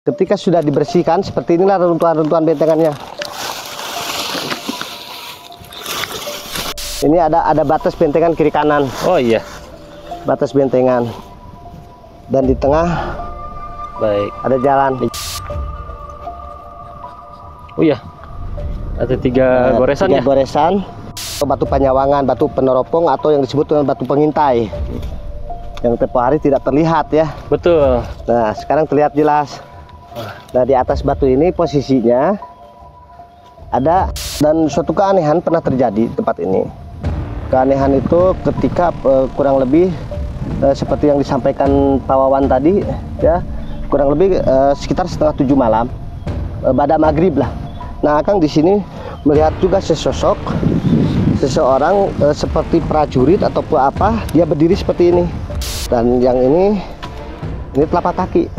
Ketika sudah dibersihkan, seperti inilah runtuhan-runtuhan bentengannya. Ini ada batas bentengan kiri kanan. Oh iya. Batas bentengan. Dan di tengah Baik. ada jalan. Oh iya. Ada tiga goresan ya? Goresan. Batu penyawangan, batu peneropong, atau yang disebut dengan batu pengintai. Yang tempo hari tidak terlihat ya. Betul. Nah, sekarang terlihat jelas. Nah, di atas batu ini posisinya ada, dan suatu keanehan pernah terjadi di tempat ini. Keanehan itu ketika kurang lebih seperti yang disampaikan Pak Wawan tadi ya, kurang lebih sekitar setengah 7 malam, pada maghrib lah. Nah, Akang di sini melihat juga seseorang seperti prajurit ataupun apa, dia berdiri seperti ini. Dan yang ini telapak kaki.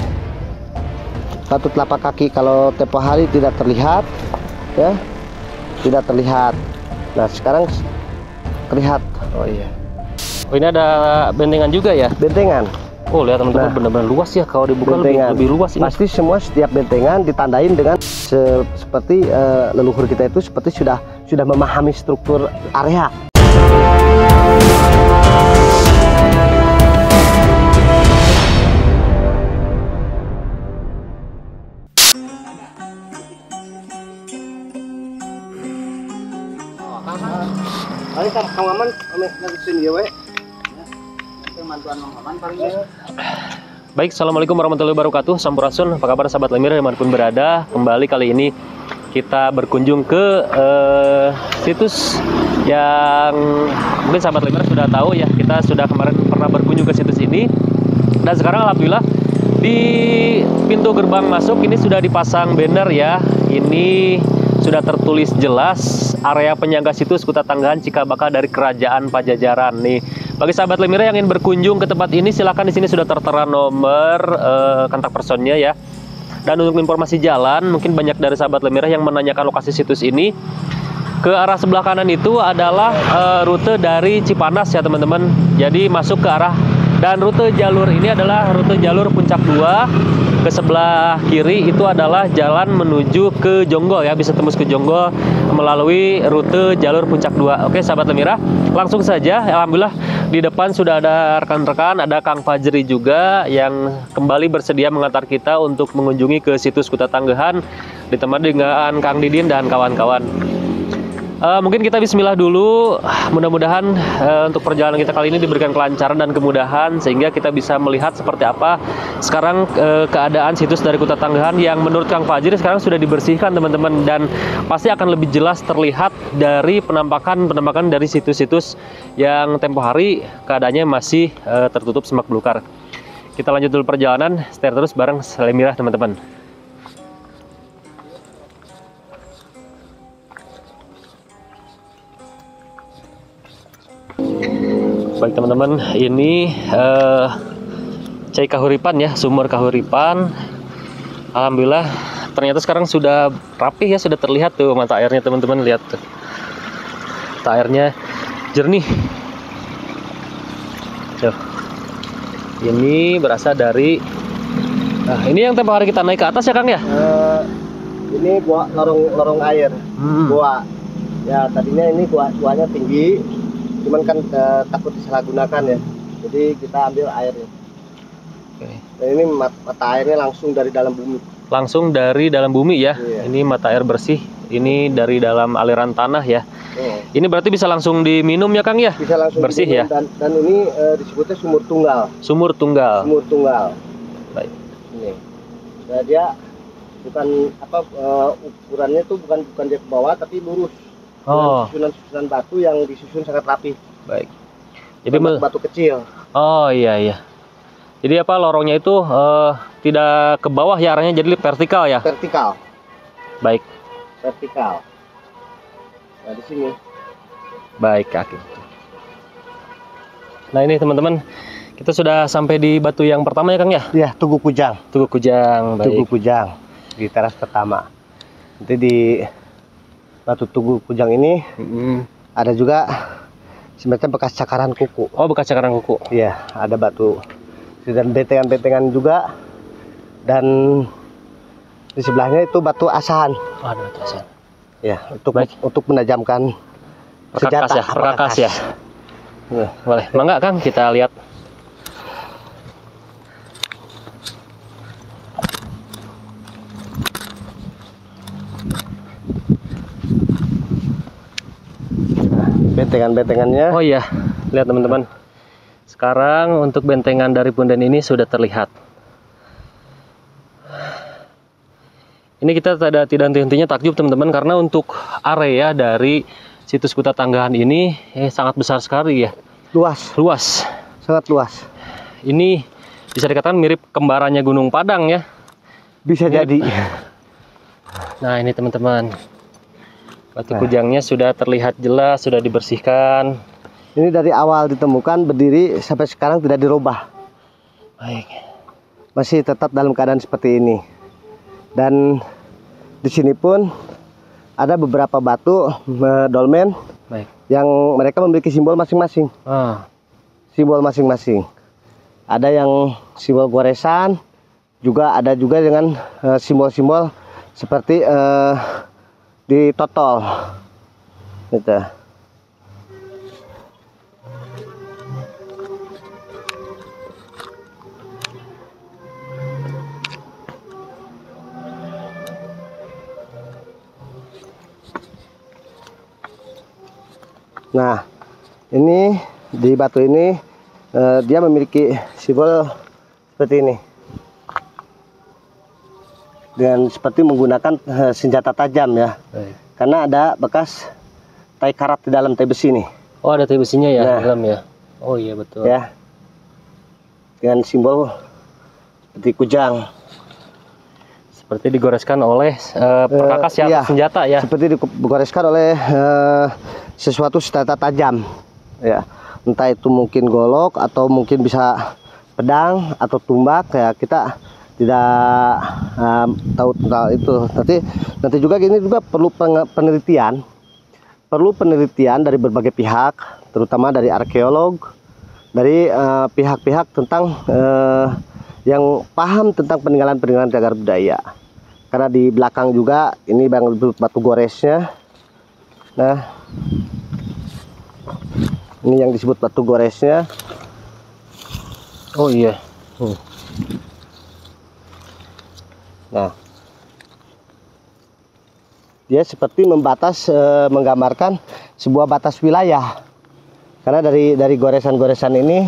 Batu telapak kaki, kalau tempo hari tidak terlihat ya, tidak terlihat. Nah, sekarang terlihat. Oh iya. Oh, ini ada bentengan juga ya? Bentengan. Oh, lihat teman-teman, benar-benar luas ya. Kalau dibuka lebih luas ini. Pasti setiap bentengan ditandain dengan seperti leluhur kita itu seperti sudah memahami struktur area. Kang Maman lagi sini ya, we. Baik, assalamualaikum warahmatullahi wabarakatuh. Sampurasun, apa kabar sahabat Lemir dimanapun berada. Kembali kali ini kita berkunjung ke situs yang mungkin sahabat Lemir sudah tahu ya. Kita sudah kemarin pernah berkunjung ke situs ini. Dan sekarang alhamdulillah di pintu gerbang masuk ini sudah dipasang banner ya. Ini sudah tertulis jelas area penyangga situs Kuta Tanggahan Cikabaka dari Kerajaan Pajajaran nih. Bagi sahabat Lemira yang ingin berkunjung ke tempat ini, silahkan di sini sudah tertera nomor kontak personnya ya. Dan untuk informasi jalan, mungkin banyak dari sahabat Lemira yang menanyakan lokasi situs ini. Ke arah sebelah kanan itu adalah rute dari Cipanas ya teman-teman. Jadi masuk ke arah, dan rute jalur ini adalah rute jalur Puncak 2. Ke sebelah kiri itu adalah jalan menuju ke Jonggol ya, bisa tembus ke Jonggol melalui rute jalur Puncak 2. Oke sahabat Lemira, langsung saja. Alhamdulillah di depan sudah ada rekan-rekan, ada Kang Fajri juga yang kembali bersedia mengantar kita untuk mengunjungi ke situs Kuta Tanggahan ditemani dengan Kang Didin dan kawan-kawan. Mungkin kita bismillah dulu. Mudah-mudahan untuk perjalanan kita kali ini diberikan kelancaran dan kemudahan sehingga kita bisa melihat seperti apa sekarang keadaan situs dari Kuta Tanggahan yang menurut Kang Fajri sekarang sudah dibersihkan teman-teman, dan pasti akan lebih jelas terlihat dari penampakan dari situs-situs yang tempo hari keadaannya masih tertutup semak belukar. Kita lanjut dulu perjalanan, stay terus bareng Lemira teman-teman. Baik teman-teman, ini Cai Kahuripan ya, sumur Kahuripan. Alhamdulillah ternyata sekarang sudah rapih ya, sudah terlihat tuh mata airnya teman-teman, lihat tuh. Mata airnya jernih. Tuh. Ini berasal dari ini yang tempo hari kita naik ke atas ya Kang ya? Ini gua lorong air. Gua ya, tadinya ini guanya tinggi. Cuman kan takut disalahgunakan ya, jadi kita ambil airnya. Oke. Dan ini mata airnya langsung dari dalam bumi. Langsung dari dalam bumi ya. Iya. Ini mata air bersih. Ini dari dalam aliran tanah ya. Ini berarti bisa langsung diminum ya Kang ya? Bisa langsung bersih diminum, ya. Dan ini disebutnya sumur tunggal. Sumur tunggal. Sumur tunggal. Baik. Ini. Nah, dia bukan apa, ukurannya tuh bukan dia ke bawah tapi lurus. Oh. Susunan batu yang disusun sangat rapi. Baik. Jadi batu kecil. Oh iya iya. Jadi apa, lorongnya itu tidak ke bawah ya arahnya, jadi vertikal ya? Vertikal. Baik. Vertikal. Nah di sini. Baik kaki. Nah ini teman-teman, kita sudah sampai di batu yang pertama ya Kang ya? Iya, Tugu Kujang. Tugu Kujang. Baik. Tugu Kujang di teras pertama. Nanti di batu Tugu Kujang ini ada juga semacam bekas cakaran kuku. Oh, bekas cakaran kuku. Iya, ada batu dan bentengan-bentengan juga. Dan Di sebelahnya itu batu asahan. Oh, ada batu asahan. Ya, Baik. untuk menajamkan Perkakas senjata. ya, perkakas ya. Ya. Boleh. Mangga Kang, kita lihat. Bentengan-bentengannya. Oh iya, lihat teman-teman. Sekarang untuk bentengan dari punden ini sudah terlihat. Ini kita tidak henti-hentinya takjub teman-teman, karena untuk area dari situs Kuta Tanggahan ini sangat besar sekali ya. Luas, sangat luas. Ini bisa dikatakan mirip kembarannya Gunung Padang ya. Bisa jadi. Nah ini teman-teman, batu kujangnya sudah terlihat jelas, sudah dibersihkan. Ini dari awal ditemukan berdiri sampai sekarang tidak dirubah. Baik. Masih tetap dalam keadaan seperti ini. Dan di sini pun ada beberapa batu dolmen. Baik. Yang mereka memiliki simbol masing-masing. Simbol masing-masing. Ada yang simbol goresan, juga ada juga dengan simbol-simbol seperti di totol. Gitu. Nah, ini di batu ini dia memiliki simbol seperti ini, dengan seperti menggunakan senjata tajam ya. Baik. Karena ada bekas tai karat di dalam tai besi nih. Oh ada tai besinya ya, Nah. di dalam ya. Oh iya betul. Ya, dengan simbol seperti kujang. Seperti digoreskan oleh perkakas ya, iya, senjata ya. Seperti digoreskan oleh sesuatu senjata tajam, ya. Entah itu mungkin golok atau mungkin bisa pedang atau tumbak, ya kita tidak tahu tentang itu. Nanti juga ini juga perlu penelitian dari berbagai pihak, terutama dari arkeolog, dari pihak-pihak tentang yang paham tentang peninggalan cagar budaya. Karena di belakang juga ini batu goresnya. Nah, ini yang disebut batu goresnya. Oh iya. Nah, dia seperti menggambarkan sebuah batas wilayah. Karena dari goresan-goresan ini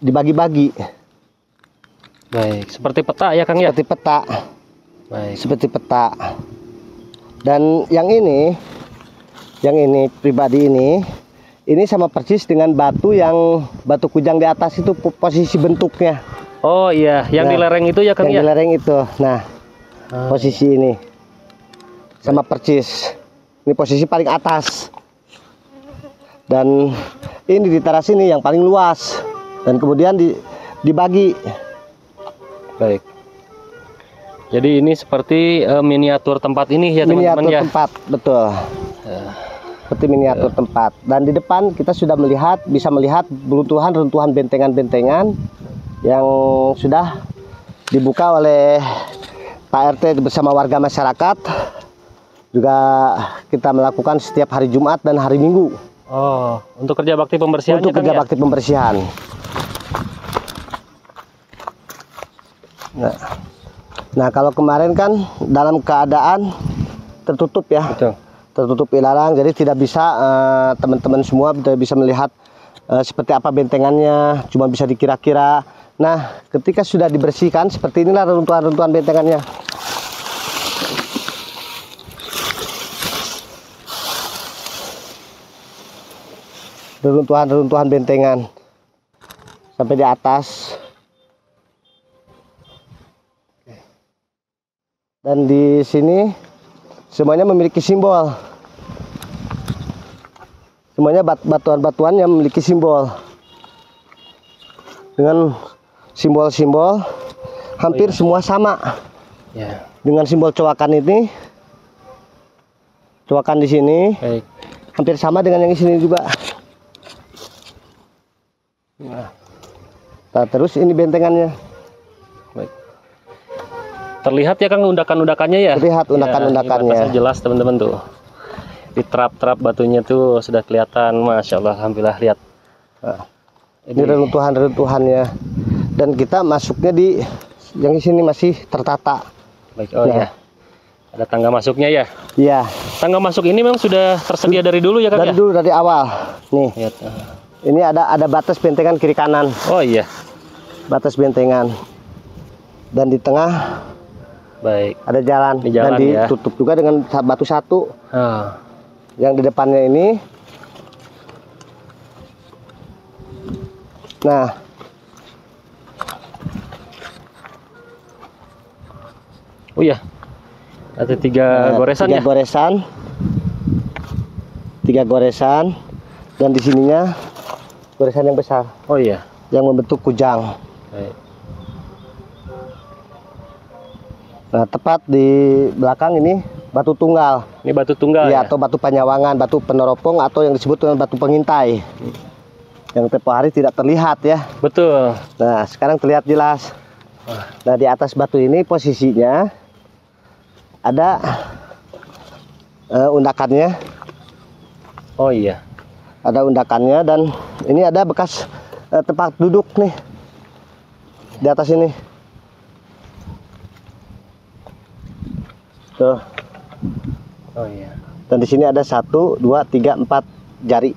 dibagi-bagi. Baik, seperti peta ya Kang ya. Seperti peta. Baik. Seperti peta. Dan yang ini pribadi ini sama persis dengan batu kujang di atas itu posisi bentuknya. Oh iya, yang di lereng itu ya Kang Yang ya. di lereng itu. Nah, posisi ini sama persis. Ini posisi paling atas. Dan ini di teras ini yang paling luas. Dan kemudian dibagi. Baik. Jadi ini seperti miniatur tempat ini ya teman-teman ya. Miniatur tempat, betul. Seperti miniatur tempat. Dan di depan kita sudah bisa melihat runtuhan bentengan-bentengan yang sudah dibuka oleh Pak RT bersama warga masyarakat. Juga kita melakukan setiap hari Jumat dan hari Minggu. Oh, untuk kerja bakti pembersihan. Untuk kerja bakti pembersihan. Nah, kalau kemarin kan dalam keadaan tertutup ya. Betul. Tertutup ilalang, jadi tidak bisa teman-teman semua tidak bisa melihat seperti apa bentengannya, cuma bisa dikira-kira. Nah, ketika sudah dibersihkan seperti inilah runtuhan-runtuhan bentengannya. Runtuhan-runtuhan bentengan sampai di atas. Dan di sini semuanya memiliki simbol. Semuanya batuan-batuan yang memiliki simbol. Dengan simbol-simbol hampir semua sama. Ya. Dengan simbol cowakan ini. Cowakan di sini. Baik. Hampir sama dengan yang di sini juga. Nah, terus ini bentengannya. Baik. Terlihat ya Kang undakan-undakannya ya. Terlihat undakan-undakannya. Ya, jelas teman-teman tuh. Di terap-terap batunya tuh sudah kelihatan. Masya Allah, alhamdulillah lihat. Nah, ini reruntuhan-reruntuhannya. Dan kita masuknya di yang di sini masih tertata. Baik, oh ya. Ada tangga masuknya ya? Iya. Tangga masuk ini memang sudah tersedia dari dulu ya Kang? Dari dulu, dari awal. Nih. Lihat. Ini ada batas bentengan kiri kanan. Oh iya. Batas bentengan. Dan di tengah baik. Ada jalan. Di jalan, dan ditutup juga dengan batu satu. Yang di depannya ini. Nah. Oh iya. Ada tiga goresan ya? Tiga goresan. Dan di sininya goresan yang besar. Oh iya. Yang membentuk kujang. Baik. Nah, tepat di belakang ini batu tunggal. Ini batu tunggal ya? Atau batu panyawangan, batu peneropong, atau yang disebut dengan batu pengintai. Yang tempo hari tidak terlihat ya. Betul. Nah, sekarang terlihat jelas. Nah, di atas batu ini posisinya ada undakannya. Oh iya. Ada undakannya dan ini ada bekas tempat duduk nih. Di atas ini. Tuh. Oh iya. Dan di sini ada 1, 2, 3, 4 jari,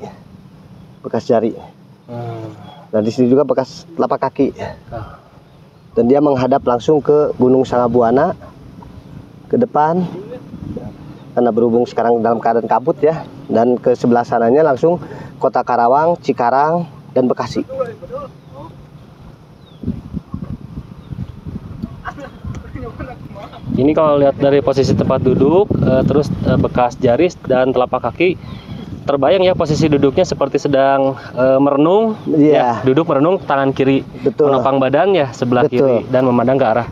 bekas jari. Dan di sini juga bekas telapak kaki. Dan dia menghadap langsung ke Gunung Sangabuana, ke depan. Karena berhubung sekarang dalam keadaan kabut ya. Dan ke sebelah sananya langsung Kota Karawang, Cikarang, dan Bekasi. Ini kalau lihat dari posisi tempat duduk, terus bekas jari dan telapak kaki, terbayang ya posisi duduknya seperti sedang merenung. Iya. Ya, duduk merenung, tangan kiri menopang badan ya sebelah kiri dan memandang ke arah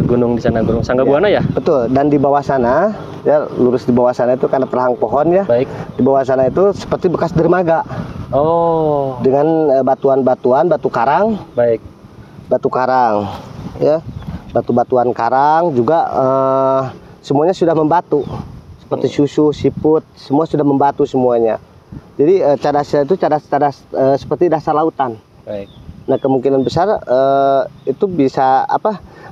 gunung di sana, Gunung Sangabuana ya. Betul. Dan di bawah sana, ya lurus di bawah sana itu karena perhang pohon ya. Baik. Di bawah sana itu seperti bekas dermaga. Oh. Dengan batuan-batuan, batu karang. Baik. Batu karang, ya. Batu-batuan karang juga semuanya sudah membatu seperti susu, siput, semua sudah membatu semuanya. Jadi cadasnya itu cadas seperti dasar lautan. Baik. Nah, kemungkinan besar itu bisa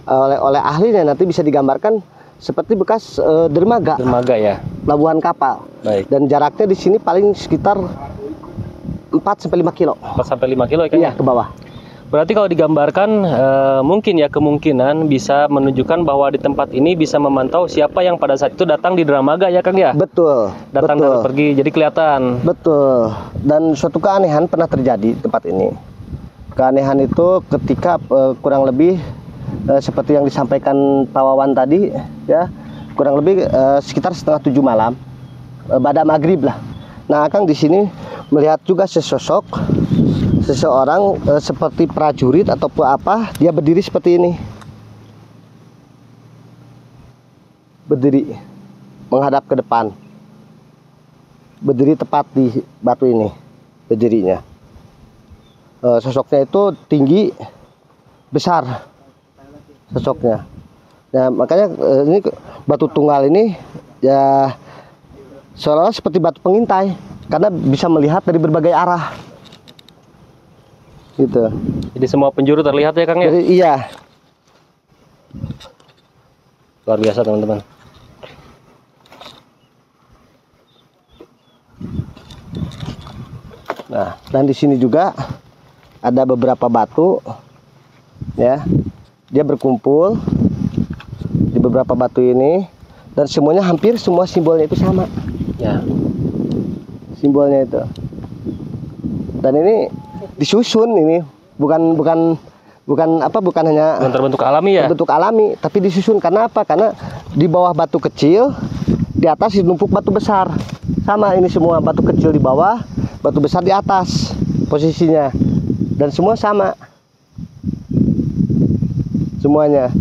oleh ahlinya nanti bisa digambarkan seperti bekas dermaga. Dermaga ya. Pelabuhan kapal. Baik. Dan jaraknya di sini paling sekitar 4 sampai 5 kilo. 4 sampai 5 kilo ya Kang? Iya, ke bawah. Berarti kalau digambarkan mungkin ya kemungkinan bisa menunjukkan bahwa di tempat ini bisa memantau siapa yang pada saat itu datang di dermaga ya Kang ya? Betul. Datang dan pergi, jadi kelihatan. Betul. Dan suatu keanehan pernah terjadi di tempat ini. Keanehan itu ketika kurang lebih seperti yang disampaikan Pak Wawan tadi ya, kurang lebih sekitar setengah 7 malam, pada maghrib lah. Nah, Kang di sini melihat juga seseorang seperti prajurit ataupun apa, dia berdiri seperti ini. Berdiri menghadap ke depan. Berdiri tepat di batu ini berdirinya. Sosoknya itu tinggi, besar sosoknya. Nah, makanya ini batu tunggal ini ya seolah-olah seperti batu pengintai karena bisa melihat dari berbagai arah. Gitu. Jadi semua penjuru terlihat ya Kang ya? Jadi, iya. Luar biasa teman-teman. Nah, dan di sini juga ada beberapa batu, ya. Dia berkumpul di beberapa batu ini, dan semuanya hampir semua simbolnya itu sama. Ya. Simbolnya itu. Dan ini disusun ini, bukan hanya terbentuk alami ya. Bentuk alami, tapi disusun karena apa? Karena di bawah batu kecil, di atas ditumpuk batu besar. Sama ini semua batu kecil di bawah, batu besar di atas posisinya. Dan semua sama. Semuanya.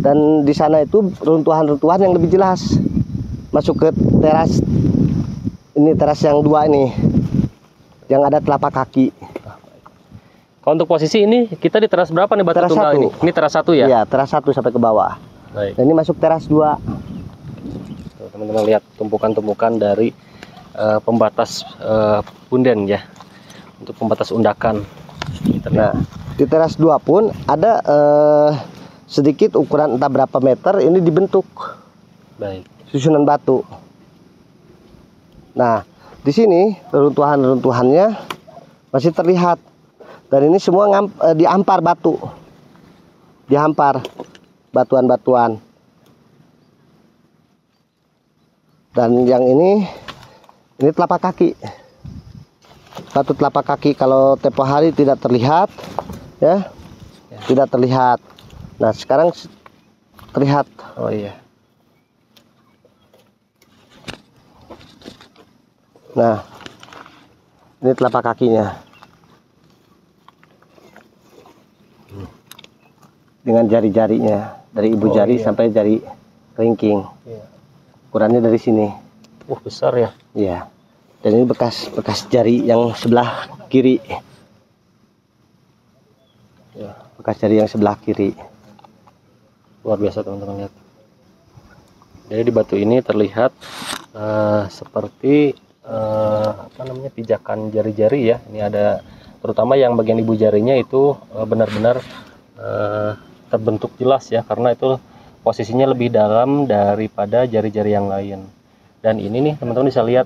Dan di sana itu runtuhan-runtuhan yang lebih jelas. Masuk ke teras. Ini teras yang 2 ini. Yang ada telapak kaki. Kalau untuk posisi ini kita di teras berapa nih batu Teras tunggal 1. ini? Ini teras 1 ya? Iya, teras 1 sampai ke bawah. Baik. Dan ini masuk teras 2. Tuh, teman-teman lihat tumpukan-tumpukan dari pembatas punden ya. Untuk pembatas undakan. Nah, di teras 2 pun ada sedikit ukuran entah berapa meter ini dibentuk. Baik. Susunan batu. Nah, di sini reruntuhan-reruntuhannya masih terlihat. Dan ini semua diampar batu. Dihampar batuan-batuan. Dan yang ini telapak kaki. Batu telapak kaki kalau tempo hari tidak terlihat, ya. Tidak terlihat. Nah, sekarang terlihat. Oh iya. Nah, ini telapak kakinya. Dengan jari-jarinya, dari ibu jari iya. sampai jari kelingking. Iya. Ukurannya dari sini. Besar ya. Iya. Dan ini bekas jari yang sebelah kiri. Ya. Bekas jari yang sebelah kiri. Luar biasa teman-teman lihat. Jadi di batu ini terlihat seperti apa namanya, pijakan jari-jari ya. Ini ada terutama yang bagian ibu jarinya itu benar-benar terbentuk jelas ya, karena itu posisinya lebih dalam daripada jari-jari yang lain. Dan ini nih teman-teman bisa lihat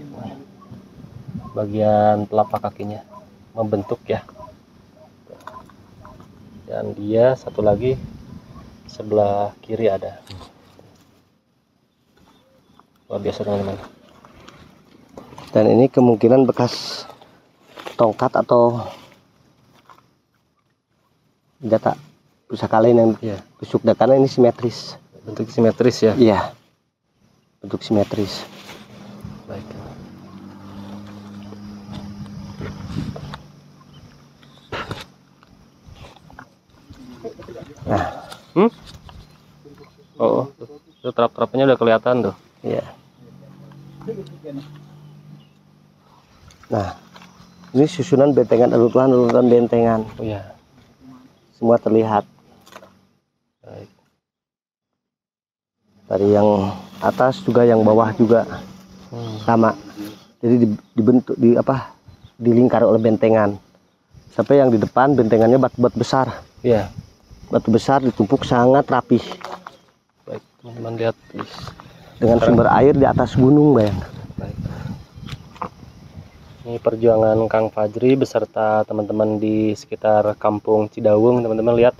bagian telapak kakinya membentuk ya. Dan dia satu lagi sebelah kiri ada. Luar biasa teman-teman. Dan ini kemungkinan bekas tongkat atau senjata pusaka lain yang Iya. tusuk, karena ini simetris. Bentuk simetris ya. Iya. Bentuk simetris. Baik. Nah, Oh, tuh terap-terapnya udah kelihatan tuh. iya. Nah, ini susunan bentengan, reruntuhan bentengan. Oh iya. Semua terlihat. Baik. Dari yang atas juga, yang bawah juga sama. Jadi dibentuk dilingkari oleh bentengan. Sampai yang di depan bentengannya batu-batu besar. Iya. Batu besar ditumpuk sangat rapih. Baik, teman-teman lihat. Dengan sumber air di atas gunung, bayang. Baik. Ini perjuangan Kang Fajri beserta teman-teman di sekitar Kampung Cidawung. Teman-teman lihat,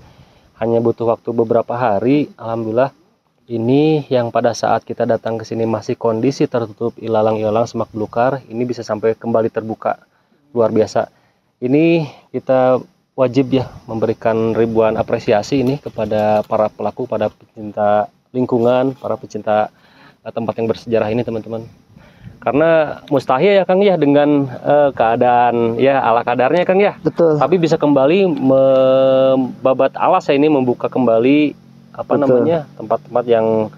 hanya butuh waktu beberapa hari. Alhamdulillah, ini yang pada saat kita datang ke sini masih kondisi tertutup ilalang-ilalang semak belukar, ini bisa sampai kembali terbuka. Luar biasa. Ini kita wajib ya memberikan ribuan apresiasi ini kepada para pelaku, pada pecinta lingkungan, para pecinta tempat yang bersejarah ini teman-teman. Karena mustahil ya Kang ya, dengan keadaan ya ala kadarnya Kang ya. Betul. Tapi bisa kembali membabat alas ya, ini membuka kembali apa Betul. namanya, tempat-tempat yang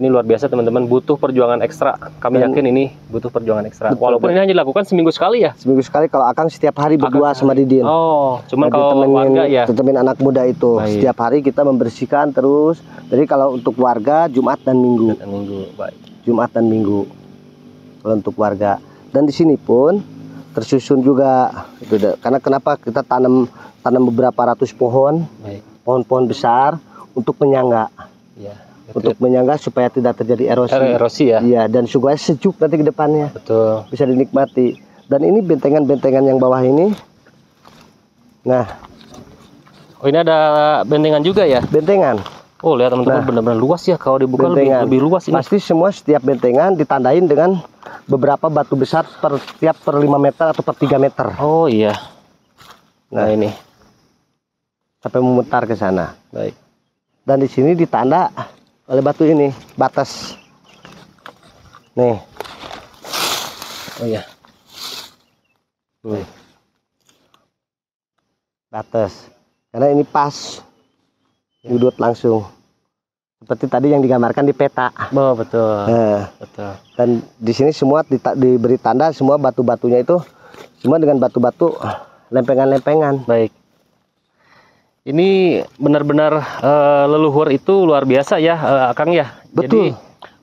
ini luar biasa teman-teman, butuh perjuangan ekstra. Kami yakin ini butuh perjuangan ekstra. Betul. Walaupun ini hanya dilakukan seminggu sekali ya. Seminggu sekali, kalau Akang setiap hari berdua sama Didin. Oh, cuman Nah, kalau warga ya. ditemenin anak muda itu. Baik. Setiap hari kita membersihkan terus. Jadi kalau untuk warga Jumat dan Minggu. Minggu, baik. Jumat dan Minggu. Kalau untuk warga. Dan di sini pun tersusun juga. Karena kenapa kita tanam beberapa ratus pohon, Baik. pohon-pohon besar untuk penyangga. Ya. Untuk menyangga supaya tidak terjadi erosi. Erosi ya. Iya, dan supaya sejuk nanti ke depannya. Betul. Bisa dinikmati. Dan ini bentengan-bentengan yang bawah ini. Nah, Oh, ini ada bentengan juga ya. bentengan. Oh, lihat teman-teman, Nah, benar-benar luas ya, kalau dibuka Bentengan. lebih luas ini. Pasti semua setiap bentengan ditandain dengan beberapa batu besar per 5 meter atau per 3 meter. Oh iya. Nah, ini. Sampai memutar ke sana. Baik. Dan di sini ditanda oleh batu ini, batas. Nih. Oh iya. Nih. Batas. Karena ini pas. Nyudut langsung. Seperti tadi yang digambarkan di peta. Oh, betul. Nah, Betul. dan di sini semua diberi tanda, semua batu-batunya itu semua dengan batu-batu lempengan-lempengan. Baik. Ini benar-benar leluhur itu luar biasa ya, Kang ya. Betul. Jadi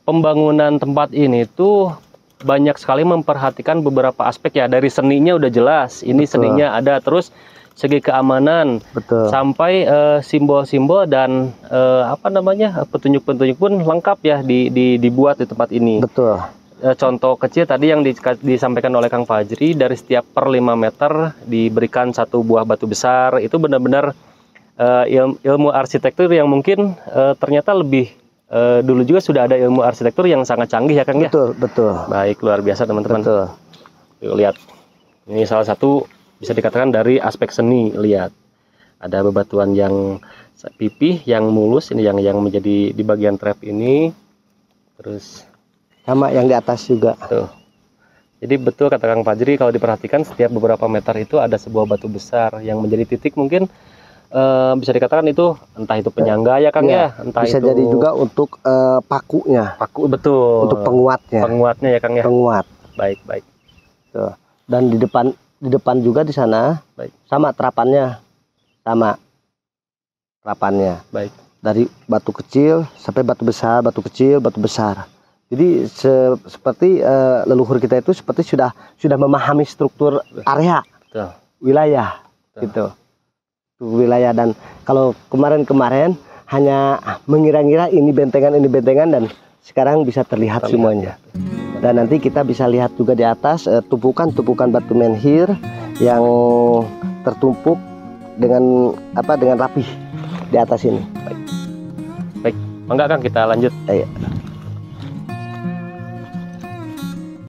pembangunan tempat ini tuh banyak sekali memperhatikan beberapa aspek ya. Dari seninya udah jelas, ini Betul. seninya ada, terus segi keamanan, Betul. sampai simbol-simbol dan apa namanya, petunjuk-petunjuk pun lengkap ya dibuat di tempat ini. Betul. Contoh kecil tadi yang disampaikan oleh Kang Fajri, dari setiap per 5 meter diberikan satu buah batu besar. Itu benar-benar ilmu arsitektur yang mungkin ternyata lebih dulu juga sudah ada ilmu arsitektur yang sangat canggih ya Kang ya. Betul, betul. Baik, luar biasa teman-teman. Betul. Yuk lihat, ini salah satu bisa dikatakan dari aspek seni. Lihat, ada bebatuan yang pipih, yang mulus, ini yang menjadi di bagian trap ini. Terus Sama yang di atas juga. tuh. Jadi betul kata Kang Fajri, kalau diperhatikan setiap beberapa meter itu ada sebuah batu besar yang menjadi titik, mungkin bisa dikatakan itu entah itu penyangga ya Kang ya, entah bisa itu jadi juga untuk pakunya, paku, betul. untuk penguatnya. Penguatnya ya Kang ya. Penguat. Baik, baik. Tuh. Dan di depan juga di sana Baik. sama terapannya. Sama terapannya. Baik. Dari batu kecil sampai batu besar, batu kecil, batu besar. Jadi seperti leluhur kita itu seperti sudah memahami struktur area, Betul. wilayah, Betul. gitu. Wilayah. Dan kalau kemarin hanya mengira-ngira ini bentengan dan sekarang bisa terlihat semuanya. Dan nanti kita bisa lihat juga di atas tumpukan batu menhir yang tertumpuk dengan rapih di atas ini. Baik. Mangga Kang, kita lanjut. Ayo.